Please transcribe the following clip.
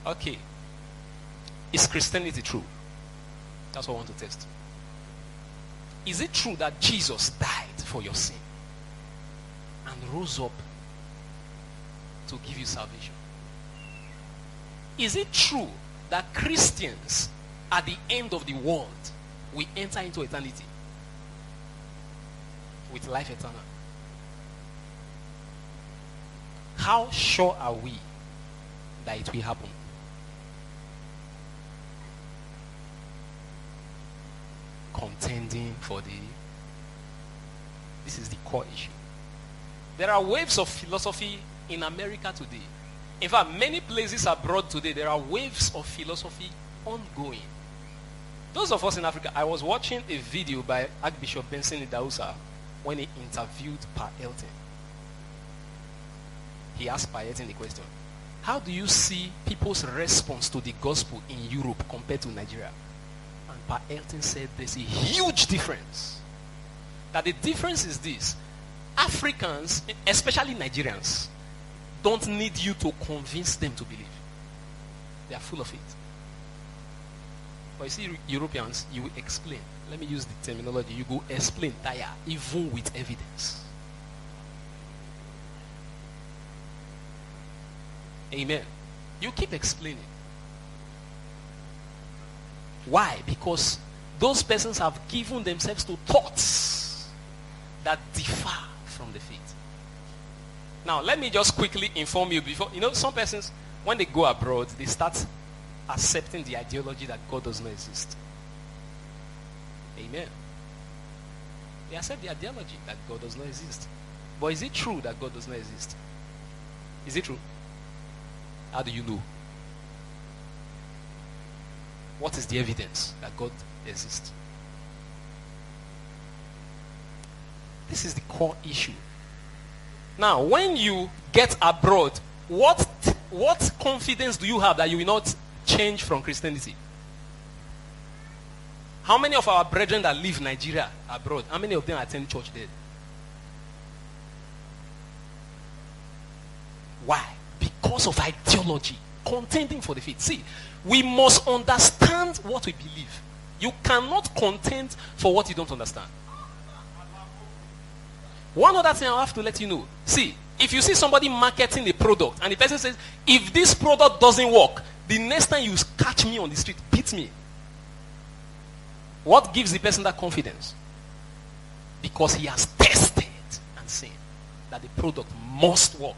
Okay. Is Christianity true? That's what I want to test. Is it true that Jesus died for your sin and rose up to give you salvation? Is it true that Christians at the end of the world will enter into eternity with life eternal? How sure are we that it will happen? Contending for this is the core issue. There are waves of philosophy in America today. In fact, many places abroad today, there are waves of philosophy ongoing. Those of us in Africa, I was watching a video by Archbishop Benson Idahosa when he interviewed Pa Elton. He asked Pa Elton the question, how do you see people's response to the gospel in Europe compared to Nigeria? And Pa Elton said there's a huge difference. That the difference is this: Africans, especially Nigerians, don't need you to convince them to believe. They are full of it. But you see, Europeans, you will explain. Let me use the terminology. You go explain, tire, even with evidence. Amen. You keep explaining. Why? Because those persons have given themselves to thoughts that differ from the faith. Now, let me just quickly inform you before. Some persons, when they go abroad, they start accepting the ideology that God does not exist. Amen. They accept the ideology that God does not exist. But is it true that God does not exist? Is it true? How do you know? What is the evidence that God exists? This is the core issue. Now, when you get abroad, what confidence do you have that you will not change from Christianity? How many of our brethren that live Nigeria abroad, how many of them attend church there? Why? Because of ideology, contending for the faith. See, we must understand what we believe. You cannot contend for what you don't understand. One other thing I have to let you know. See, if you see somebody marketing a product and the person says, if this product doesn't work, the next time you catch me on the street, beat me. What gives the person that confidence? Because he has tested and seen that the product must work.